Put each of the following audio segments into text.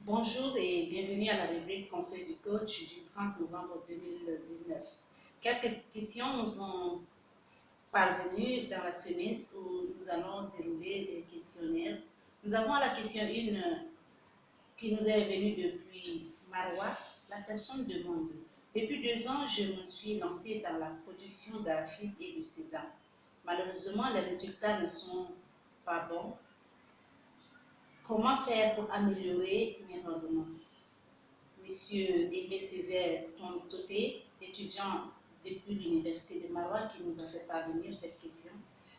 Bonjour et bienvenue à la rubrique Conseil du coach du 30 novembre 2019. Quelques questions nous ont parvenues dans la semaine où nous allons dérouler des questionnaires. Nous avons la question 1 qui nous est venue depuis Marois. La personne demande: depuis 2 ans, je me suis lancée dans la production d'arachides et de sésame. Malheureusement, les résultats ne sont pas bons. Comment faire pour améliorer mes rendements? Monsieur Aimé Césaire Tontoté, étudiant depuis l'Université de Marois, qui nous a fait parvenir cette question.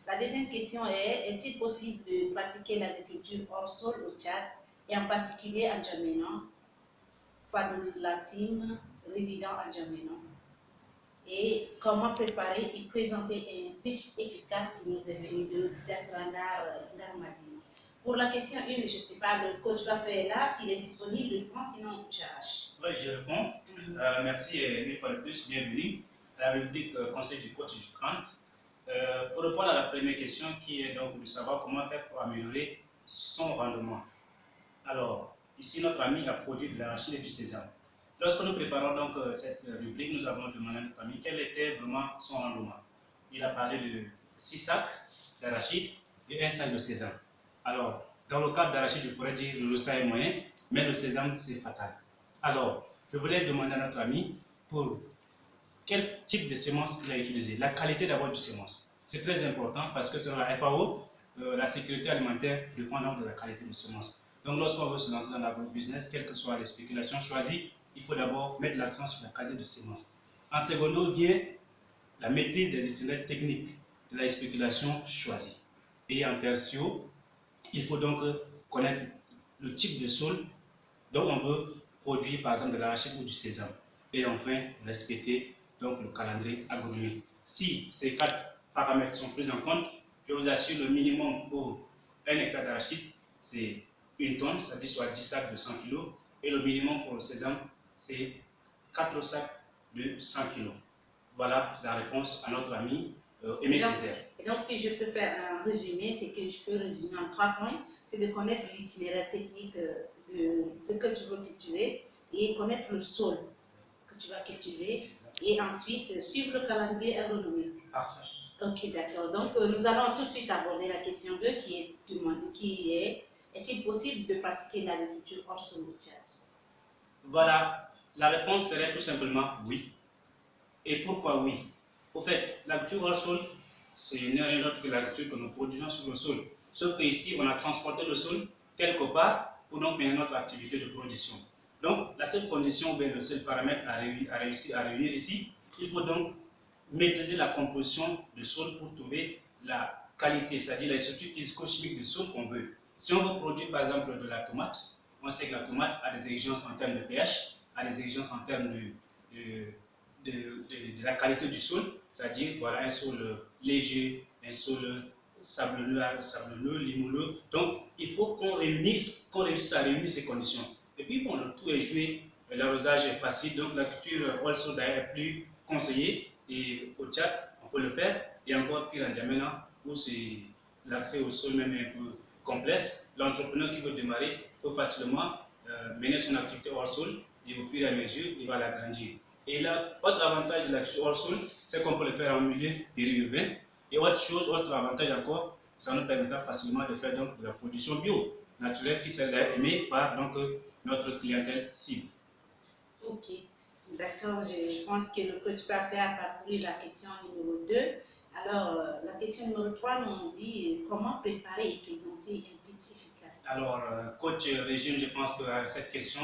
La deuxième question est: est-il possible de pratiquer l'agriculture hors sol au Tchad et en particulier à N'Djamena? Fadoulatim, résident à N'Djamena. Et comment préparer et présenter un pitch efficace qui nous est venu de Diasrandar Garmadine. Pour la question 1, je ne sais pas, le coach Raphaël est là, s'il est disponible, il prend, sinon j'arrache. Oui, je réponds. Merci et une fois de plus, bienvenue à la rubrique Conseil du coach du 30. Pour répondre à la première question qui est donc de savoir comment faire pour améliorer son rendement. Alors, ici notre ami a produit de l'arachide et du sésame. Lorsque nous préparons donc cette rubrique, nous avons demandé à notre ami quel était vraiment son rendement. Il a parlé de 6 sacs d'arachide et 1 sac de sésame. Alors, dans le cas d'arachide, je pourrais dire le résultat est moyen, mais le sésame, c'est fatal. Alors, je voulais demander à notre ami pour quel type de semences il a utilisé. La qualité d'abord du semence. C'est très important parce que selon la FAO, la sécurité alimentaire dépend donc de la qualité de semence. Donc, lorsqu'on veut se lancer dans l'agro-business, quelles que soient les spéculations choisies, il faut d'abord mettre l'accent sur la qualité de semence. En secondo vient la maîtrise des itinéraires techniques de la spéculation choisie. Et en tertio, il faut donc connaître le type de sol dont on veut produire par exemple de l'arachide ou du sésame. Et enfin, respecter donc le calendrier agronomique. Si ces 4 paramètres sont pris en compte, je vous assure le minimum pour 1 hectare d'arachide, c'est 1 tonne, c'est-à-dire soit 10 sacs de 100 kg. Et le minimum pour le sésame, c'est 4 sacs de 100 kg. Voilà la réponse à notre ami Aimé Césaire. Et donc, si je peux faire un résumé, c'est que je peux résumer en 3 points. C'est de connaître l'itinéraire technique de ce que tu veux cultiver et connaître le sol que tu vas cultiver. Et ensuite, suivre le calendrier agronomique. Parfait. Ok, d'accord. Donc, nous allons tout de suite aborder la question 2 qui est: est-il possible de pratiquer l'agriculture hors sol au Tchad? Voilà, la réponse serait tout simplement oui. Et pourquoi oui? Au fait, l'agriculture hors sol, c'est rien d'autre que l'agriculture que nous produisons sur le sol. Sauf qu'ici, on a transporté le sol quelque part pour donc mener notre activité de production. Donc, la seule condition, ou bien le seul paramètre à réunir ici, il faut donc maîtriser la composition du sol pour trouver la qualité, c'est-à-dire la structure physico-chimique du sol qu'on veut. Si on veut produire par exemple de la tomate, on sait que la tomate a des exigences en termes de pH, a des exigences en termes de la qualité du sol, c'est-à-dire voilà, un sol léger, un sol sablonneux, limoneux. Donc, il faut qu'on réussisse à réunir ces conditions. Et puis, bon, le tout est joué, l'arrosage est facile, donc la culture hors sol d'ailleurs est plus conseillée. Et au Tchad, on peut le faire. Et encore pire en N'Djamena, où l'accès au sol même est un peu complexe. L'entrepreneur qui veut démarrer peut facilement mener son activité hors sol et au fur et à mesure, il va l'agrandir. Et là, autre avantage de l'activité hors sol, c'est qu'on peut le faire en milieu périurbain. Et autre avantage encore, ça nous permettra facilement de faire donc de la production bio, naturelle, qui sera aimée par donc, notre clientèle cible. Ok, d'accord. Je pense que le coach Parfait a parcouru la question numéro 2. Alors, la question numéro 3 nous dit comment préparer et présenter un pitch efficace. Alors, coach Régine, je pense que cette question,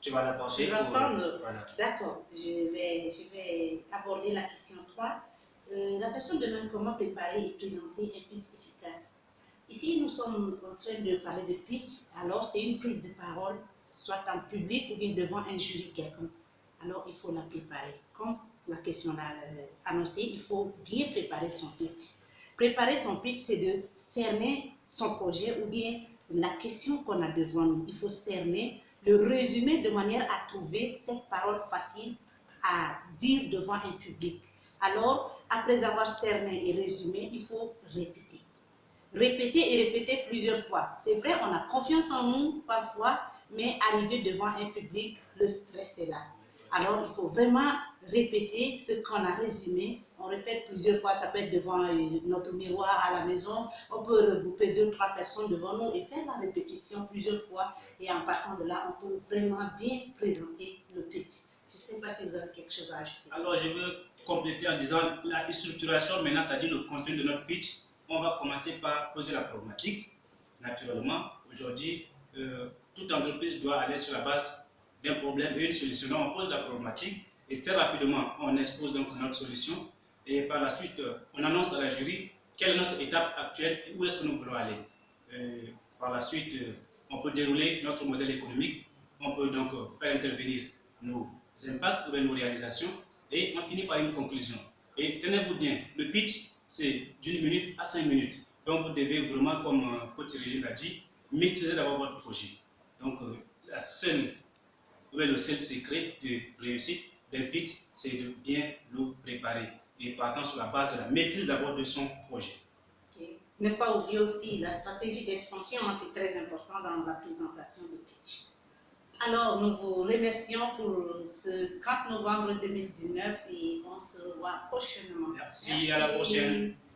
tu vas l'aborder. Je vais prendre. Voilà. D'accord, je vais aborder la question 3. La personne demande comment préparer et présenter un pitch efficace. Ici, nous sommes en train de parler de pitch. Alors, c'est une prise de parole, soit en public ou bien devant un jury quelconque. Alors, il faut la préparer. Comme la question l'a annoncé, il faut bien préparer son pitch. Préparer son pitch, c'est de cerner son projet ou bien la question qu'on a devant nous. Il faut cerner, le résumer de manière à trouver cette parole facile à dire devant un public. Alors, après avoir cerné et résumé, il faut répéter. Répéter et répéter plusieurs fois. C'est vrai, on a confiance en nous parfois, mais arriver devant un public, le stress est là. Alors, il faut vraiment répéter ce qu'on a résumé. On répète plusieurs fois, ça peut être devant notre miroir à la maison. On peut regrouper 2-3 personnes devant nous et faire la répétition plusieurs fois. Et en partant de là, on peut vraiment bien présenter le pitch. Je ne sais pas si vous avez quelque chose à ajouter. Alors, je veux compléter en disant la structuration maintenant, c'est-à-dire le contenu de notre pitch. On va commencer par poser la problématique. Naturellement, aujourd'hui, toute entreprise doit aller sur la base d'un problème et une solution. Donc, on pose la problématique et très rapidement, on expose donc notre solution. Et par la suite, on annonce à la jury quelle est notre étape actuelle et où est-ce que nous voulons aller. Par la suite, on peut dérouler notre modèle économique. On peut donc faire intervenir nos impacts ou nos réalisations et on finit par une conclusion. Et tenez-vous bien, le pitch, c'est d'1 minute à 5 minutes. Donc, vous devez vraiment, comme coach Régine l'a dit, maîtriser d'abord votre projet. Donc, le seul secret de réussite d'un pitch, c'est de bien le préparer et partant sur la base de la maîtrise d'abord de son projet. Okay. Ne pas oublier aussi la stratégie d'expansion, c'est très important dans la présentation de pitch. Alors, nous vous remercions pour ce 30 novembre 2019 et on se revoit prochainement. Merci. À la prochaine.